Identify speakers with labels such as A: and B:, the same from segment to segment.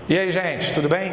A: E aí, gente, tudo bem?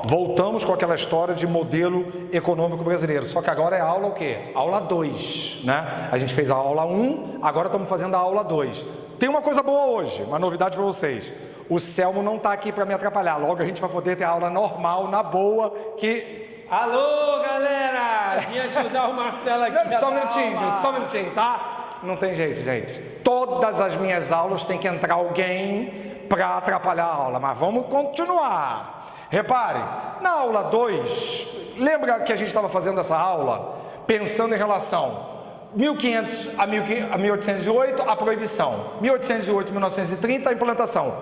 A: Voltamos com aquela história de modelo econômico brasileiro, só que agora é aula o quê? Aula 2, né? A gente fez a aula 1, agora estamos fazendo a aula 2. Tem uma coisa boa hoje, uma novidade para vocês. O Selmo não está aqui para me atrapalhar, logo a gente vai poder ter a aula normal, na boa, que...
B: Alô, galera! Vim ajudar o Marcelo aqui.
A: Só um minutinho, tá? Não tem jeito, gente. Todas as minhas aulas tem que entrar alguém para atrapalhar a aula, mas vamos continuar. Repare, na aula 2, lembra que a gente estava fazendo essa aula pensando em relação 1500 a 1808, a proibição, 1808 a 1930, a implantação.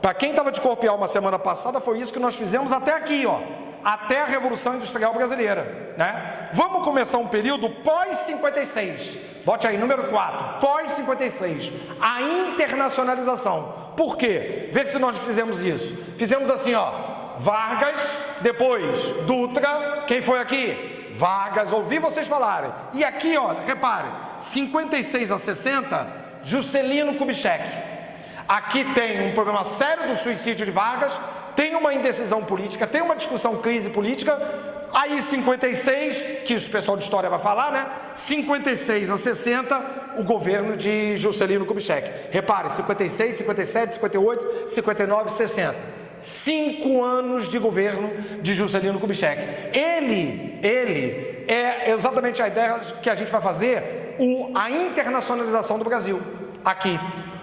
A: Para quem estava de corpo e alma semana passada, foi isso que nós fizemos até aqui, até a Revolução Industrial Brasileira, né? Vamos começar um período pós-56, bote aí, número 4, pós-56, a internacionalização. Por quê? Vê se nós fizemos isso. Fizemos assim, Vargas, depois Dutra, quem foi aqui? Vargas, ouvi vocês falarem. E aqui, repare, 56 a 60, Juscelino Kubitschek. Aqui tem um problema sério do suicídio de Vargas, tem uma indecisão política, tem uma discussão, crise política. Aí 56, que isso o pessoal de história vai falar, né? 56 a 60, o governo de Juscelino Kubitschek. Repare, 56, 57, 58, 59, 60. 5 anos de governo de Juscelino Kubitschek. Ele é exatamente a ideia que a gente vai fazer, a internacionalização do Brasil, aqui,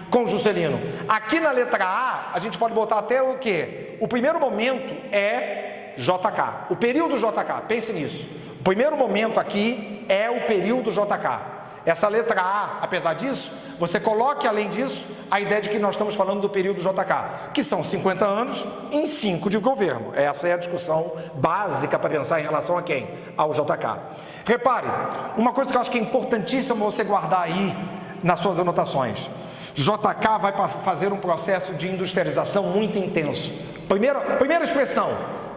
A: com Juscelino. Aqui na letra A gente pode botar até o quê? O primeiro momento é JK, o período JK, pense nisso. O primeiro momento aqui é o período JK. Essa letra A, apesar disso, você coloque além disso a ideia de que nós estamos falando do período JK, que são 50 anos em 5 de governo. Essa é a discussão básica para pensar em relação a quem? Ao JK. Repare, uma coisa que eu acho que é importantíssima você guardar aí nas suas anotações. JK vai fazer um processo de industrialização muito intenso. Primeira expressão,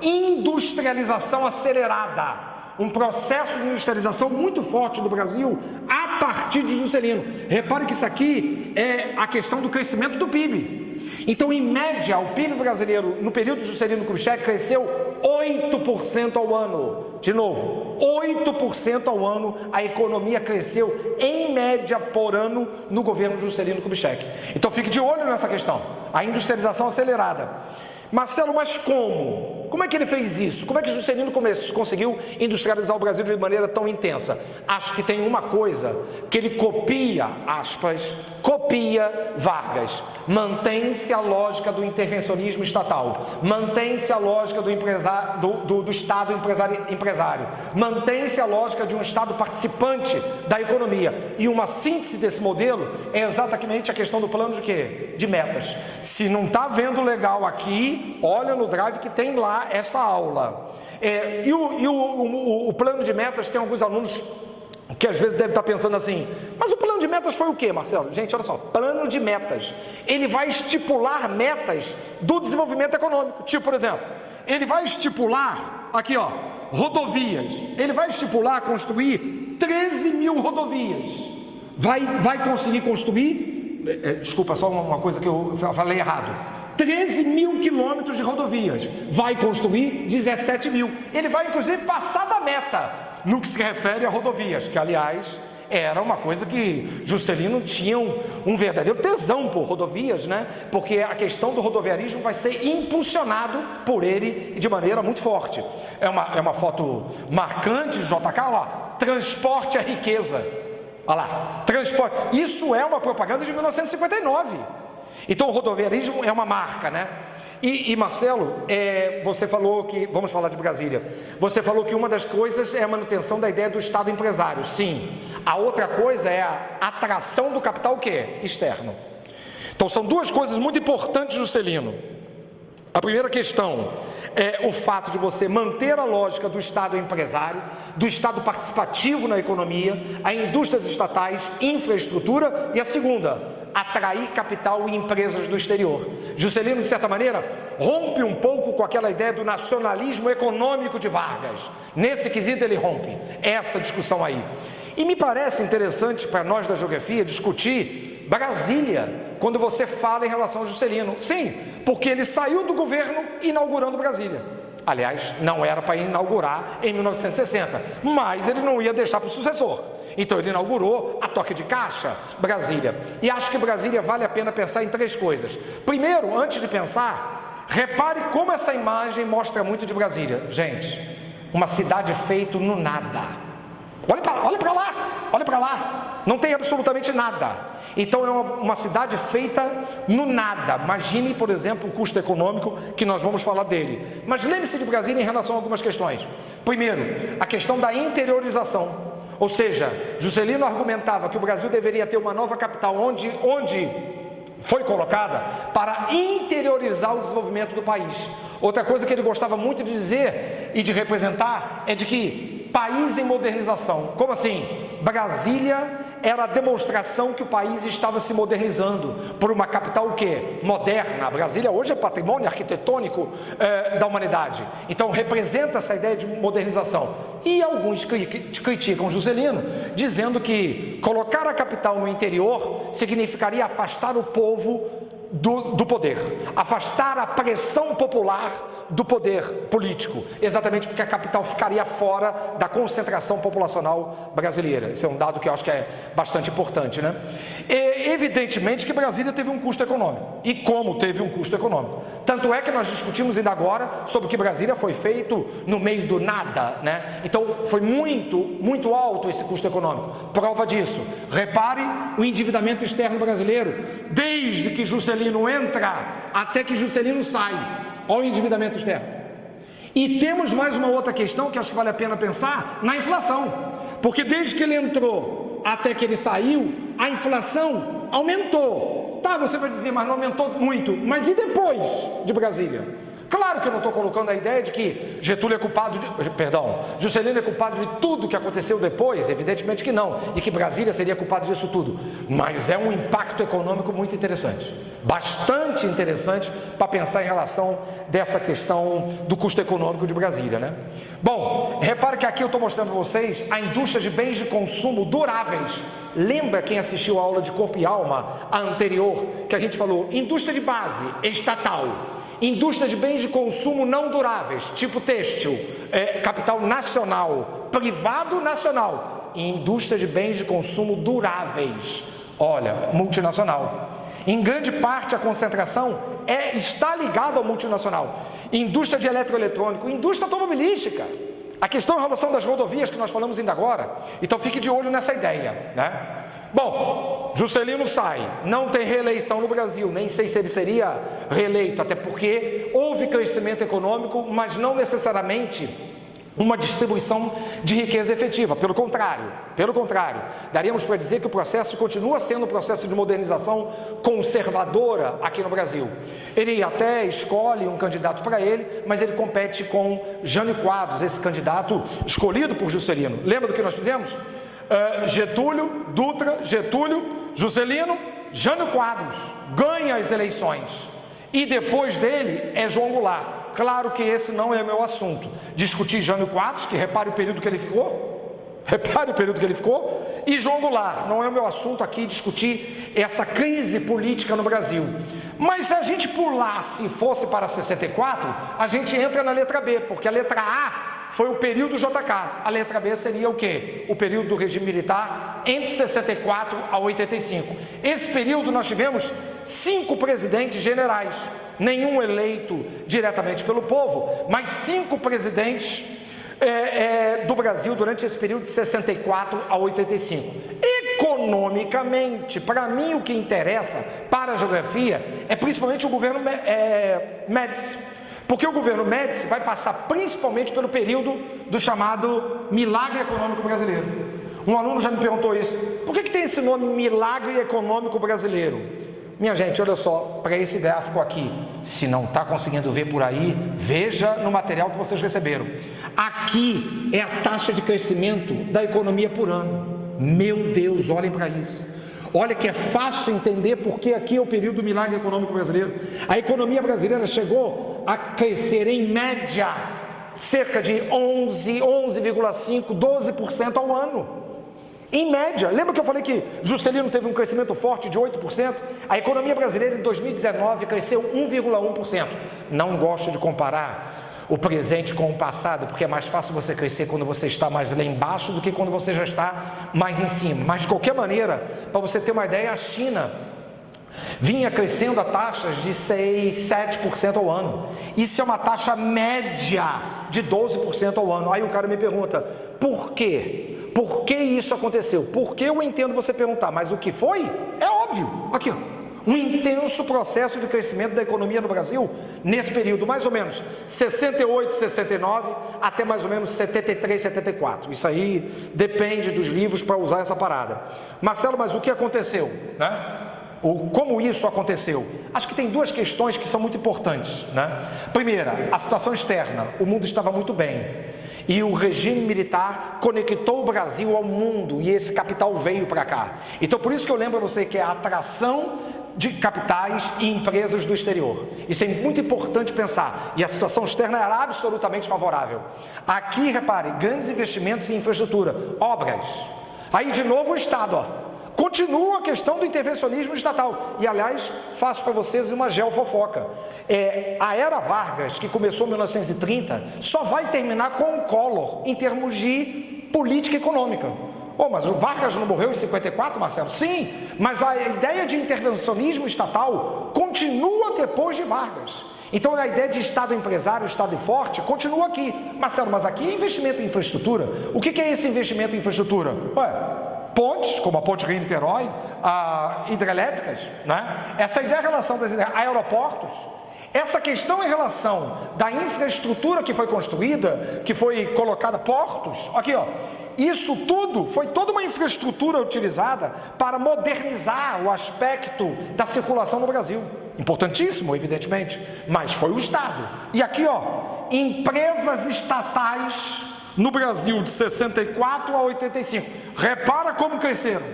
A: industrialização acelerada. Um processo de industrialização muito forte do Brasil a partir de Juscelino. Repare que isso aqui é a questão do crescimento do PIB. Então, em média, o PIB brasileiro, no período de Juscelino Kubitschek, cresceu 8% ao ano. De novo, 8% ao ano a economia cresceu, em média, por ano, no governo de Juscelino Kubitschek. Então, fique de olho nessa questão, a industrialização acelerada. Marcelo, mas como? Como é que ele fez isso? Como é que Juscelino conseguiu industrializar o Brasil de maneira tão intensa? Acho que tem uma coisa que ele copia, aspas, copia Vargas. Mantém-se a lógica do intervencionismo estatal, mantém-se a lógica do Estado empresário, mantém-se a lógica de um Estado participante da economia. E uma síntese desse modelo é exatamente a questão do plano de quê? De metas. Se não está vendo legal aqui, olha no drive que tem lá essa aula. O plano de metas, tem alguns alunos que às vezes devem estar pensando assim, mas o plano de metas foi o quê, Marcelo? Gente, olha só, plano de metas, ele vai estipular metas do desenvolvimento econômico. Tipo, por exemplo, ele vai estipular, aqui rodovias, ele vai estipular construir 13 mil rodovias, vai conseguir construir, desculpa, só uma coisa que eu falei errado, 13 mil quilômetros de rodovias, vai construir 17 mil, ele vai inclusive passar da meta, no que se refere a rodovias, que aliás era uma coisa que Juscelino tinha um verdadeiro tesão por rodovias, né? Porque a questão do rodoviarismo vai ser impulsionado por ele de maneira muito forte. É uma foto marcante de JK, olha lá, transporte é riqueza, olha lá, transporte, isso é uma propaganda de 1959. Então o rodoviarismo é uma marca, né? E Marcelo, você falou que, vamos falar de Brasília, você falou que uma das coisas é a manutenção da ideia do Estado empresário. Sim, a outra coisa é a atração do capital o quê? Externo. Então são duas coisas muito importantes, Juscelino. A primeira questão é o fato de você manter a lógica do Estado empresário, do Estado participativo na economia, a indústrias estatais, infraestrutura, e a segunda, atrair capital e empresas do exterior. Juscelino, de certa maneira, rompe um pouco com aquela ideia do nacionalismo econômico de Vargas. Nesse quesito ele rompe essa discussão aí. E me parece interessante para nós da geografia discutir Brasília quando você fala em relação ao Juscelino. Sim, porque ele saiu do governo inaugurando Brasília. Aliás, não era para inaugurar em 1960, mas ele não ia deixar para o sucessor. Então ele inaugurou a toque de caixa Brasília. E acho que Brasília vale a pena pensar em 3 coisas. Primeiro, antes de pensar, repare como essa imagem mostra muito de Brasília. Gente, uma cidade feita no nada. Olha para lá, não tem absolutamente nada. Então é uma cidade feita no nada. Imagine, por exemplo, o custo econômico, que nós vamos falar dele. Mas lembre-se de Brasília em relação a algumas questões. Primeiro, a questão da interiorização. Ou seja, Juscelino argumentava que o Brasil deveria ter uma nova capital onde foi colocada para interiorizar o desenvolvimento do país. Outra coisa que ele gostava muito de dizer e de representar é de que país em modernização. Como assim? Brasília era a demonstração que o país estava se modernizando por uma capital o quê? Moderna. Brasília hoje é patrimônio arquitetônico da humanidade. Então representa essa ideia de modernização. E alguns criticam Juscelino, dizendo que colocar a capital no interior significaria afastar o povo do poder, afastar a pressão popular do poder político, exatamente porque a capital ficaria fora da concentração populacional brasileira. Esse é um dado que eu acho que é bastante importante, né? E, evidentemente que Brasília teve um custo econômico. E como teve um custo econômico? Tanto é que nós discutimos ainda agora sobre que Brasília foi feito no meio do nada, né? Então foi muito alto esse custo econômico. Prova disso, repare o endividamento externo brasileiro, desde que Juscelino entra até que Juscelino sai. Olha o endividamento externo. E temos mais uma outra questão que acho que vale a pena pensar, na inflação. Porque desde que ele entrou até que ele saiu, a inflação aumentou. Tá, você vai dizer, mas não aumentou muito. Mas e depois de Brasília? Claro que eu não estou colocando a ideia de que Juscelino é culpado de tudo que aconteceu depois, evidentemente que não, e que Brasília seria culpado disso tudo, mas é um impacto econômico muito interessante, bastante interessante para pensar em relação dessa questão do custo econômico de Brasília, né? Bom, repare que aqui eu estou mostrando para vocês a indústria de bens de consumo duráveis. Lembra quem assistiu a aula de Corpo e Alma, a anterior, que a gente falou, indústria de base estatal, indústria de bens de consumo não duráveis, tipo têxtil, capital nacional, privado nacional, e indústria de bens de consumo duráveis, olha, multinacional. Em grande parte a concentração está ligada ao multinacional. Indústria de eletroeletrônico, indústria automobilística. A questão em relação das rodovias que nós falamos ainda agora. Então fique de olho nessa ideia, né? Bom, Juscelino sai, não tem reeleição no Brasil, nem sei se ele seria reeleito, até porque houve crescimento econômico, mas não necessariamente uma distribuição de riqueza efetiva, pelo contrário, daríamos para dizer que o processo continua sendo um processo de modernização conservadora aqui no Brasil. Ele até escolhe um candidato para ele, mas ele compete com Jânio Quadros, esse candidato escolhido por Juscelino. Lembra do que nós fizemos? Getúlio, Dutra, Juscelino, Jânio Quadros ganha as eleições e depois dele é João Goulart. Claro que esse não é meu assunto, discutir Jânio Quadros, que repare o período que ele ficou, e João Goulart, não é o meu assunto aqui discutir essa crise política no Brasil. Mas se a gente pulasse e fosse para 64, a gente entra na letra B, porque a letra A foi o período JK, a letra B seria o quê? O período do regime militar entre 64 a 85. Esse período nós tivemos 5 presidentes generais, nenhum eleito diretamente pelo povo, mas 5 presidentes do Brasil durante esse período de 64 a 85. Economicamente, para mim o que interessa para a geografia é principalmente o governo Médici. Porque o governo Médici vai passar principalmente pelo período do chamado milagre econômico brasileiro. Um aluno já me perguntou isso. Por que tem esse nome milagre econômico brasileiro? Minha gente, olha só, para esse gráfico aqui, se não está conseguindo ver por aí, veja no material que vocês receberam. Aqui é a taxa de crescimento da economia por ano. Meu Deus, olhem para isso. Olha que é fácil entender porque aqui é o período do milagre econômico brasileiro. A economia brasileira chegou a crescer em média cerca de 11,5%, 12% ao ano. Em média, lembra que eu falei que Juscelino teve um crescimento forte de 8%? A economia brasileira em 2019 cresceu 1,1%. Não gosto de comparar o presente com o passado, porque é mais fácil você crescer quando você está mais lá embaixo do que quando você já está mais em cima. Mas de qualquer maneira, para você ter uma ideia, a China vinha crescendo a taxas de 6, 7% ao ano. Isso é uma taxa média de 12% ao ano. Aí o cara me pergunta, por quê? Por que isso aconteceu? Porque eu entendo você perguntar, mas o que foi? É óbvio. Aqui, ó. Um intenso processo de crescimento da economia no Brasil, nesse período, mais ou menos 68, 69, até mais ou menos 73, 74. Isso aí depende dos livros para usar essa parada. Marcelo, mas o que aconteceu, né? Como isso aconteceu? Acho que tem duas questões que são muito importantes, né? Primeira, a situação externa. O mundo estava muito bem e o regime militar conectou o Brasil ao mundo e esse capital veio para cá. Então, por isso que eu lembro a você que é a atração de capitais e empresas do exterior. Isso é muito importante pensar. E a situação externa era absolutamente favorável. Aqui, repare, grandes investimentos em infraestrutura, obras. Aí, de novo, o Estado, ó. Continua a questão do intervencionismo estatal. E, aliás, faço para vocês uma geofofoca. A era Vargas, que começou em 1930, só vai terminar com o Collor, em termos de política econômica. Mas o Vargas não morreu em 54, Marcelo? Sim, mas a ideia de intervencionismo estatal continua depois de Vargas. Então, a ideia de Estado empresário, Estado forte, continua aqui. Marcelo, mas aqui é investimento em infraestrutura. O que é esse investimento em infraestrutura? Pontes, como a Ponte Rio-Niterói, hidrelétricas, né? Essa ideia em relação das aeroportos, essa questão em relação da infraestrutura que foi construída, que foi colocada, portos, aqui ó, isso tudo foi toda uma infraestrutura utilizada para modernizar o aspecto da circulação no Brasil. Importantíssimo, evidentemente, mas foi o Estado. E aqui ó, empresas estatais no Brasil de 64 a 85. Repara como cresceram.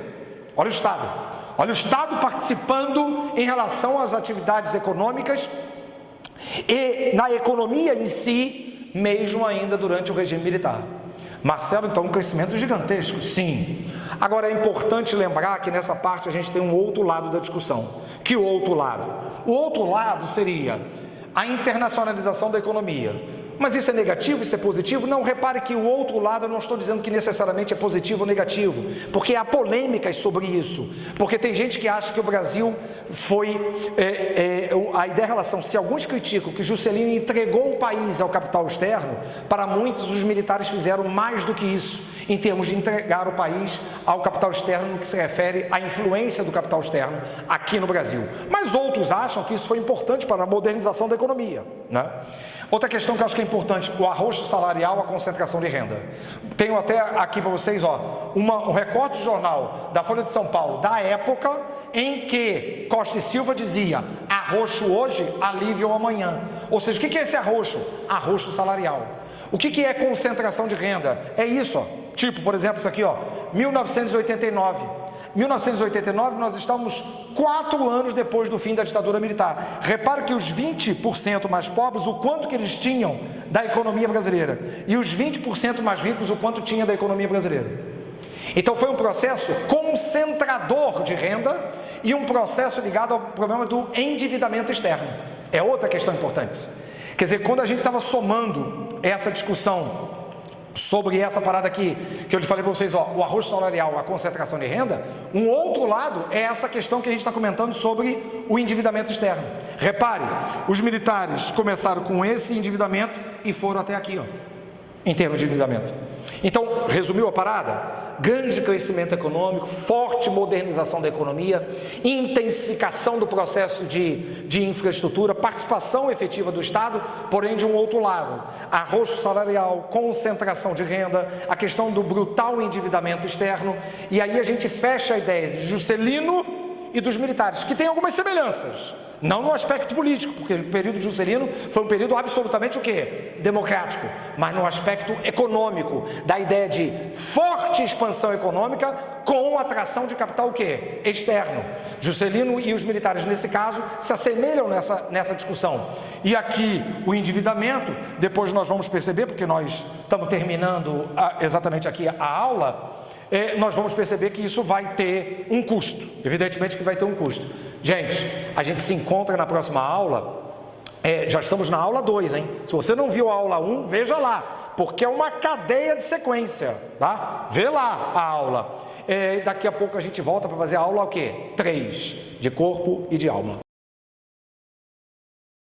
A: Olha o Estado participando em relação às atividades econômicas e na economia em si, mesmo ainda durante o regime militar. Marcelo, então, um crescimento gigantesco, sim. Agora, é importante lembrar que nessa parte a gente tem um outro lado da discussão. Que outro lado? O outro lado seria a internacionalização da economia. Mas isso é negativo, isso é positivo? Não, repare que o outro lado eu não estou dizendo que necessariamente é positivo ou negativo, porque há polêmicas sobre isso, porque tem gente que acha que o Brasil foi, a ideia em relação, se alguns criticam que Juscelino entregou o país ao capital externo, para muitos os militares fizeram mais do que isso, em termos de entregar o país ao capital externo, no que se refere à influência do capital externo aqui no Brasil. Mas outros acham que isso foi importante para a modernização da economia, né? Outra questão que eu acho que é importante, o arrocho salarial, a concentração de renda. Tenho até aqui para vocês, ó, um recorte de jornal da Folha de São Paulo, da época em que Costa e Silva dizia, arrocho hoje, alívio amanhã. Ou seja, o que é esse arrocho? Arrocho salarial. O que é concentração de renda? É isso, ó. Tipo, por exemplo, isso aqui, ó, 1989. 1989, nós estamos 4 anos depois do fim da ditadura militar. Repare que os 20% mais pobres, o quanto que eles tinham da economia brasileira, e os 20% mais ricos, o quanto tinha da economia brasileira. Então foi um processo concentrador de renda e um processo ligado ao problema do endividamento externo. É outra questão importante. Quer dizer, quando a gente estava somando essa discussão sobre essa parada aqui, que eu lhe falei para vocês, ó, o arrocho salarial, a concentração de renda, um outro lado é essa questão que a gente está comentando sobre o endividamento externo. Repare, os militares começaram com esse endividamento e foram até aqui, ó, em termos de endividamento. Então, resumiu a parada? Grande crescimento econômico, forte modernização da economia, intensificação do processo de infraestrutura, participação efetiva do Estado, porém de um outro lado, arrocho salarial, concentração de renda, a questão do brutal endividamento externo, e aí a gente fecha a ideia de Juscelino e dos militares, que tem algumas semelhanças, não no aspecto político, porque o período de Juscelino foi um período absolutamente o quê? Democrático, mas no aspecto econômico, da ideia de forte expansão econômica com atração de capital o quê? Externo. Juscelino e os militares, nesse caso, se assemelham nessa discussão. E aqui, o endividamento, depois nós vamos perceber, porque nós estamos terminando exatamente aqui a aula, nós vamos perceber que isso vai ter um custo. Evidentemente que vai ter um custo. Gente, a gente se encontra na próxima aula. Já estamos na aula 2, hein? Se você não viu a aula 1, veja lá, porque é uma cadeia de sequência, tá? Vê lá a aula. Daqui a pouco a gente volta para fazer a aula o quê? 3, de corpo e de alma.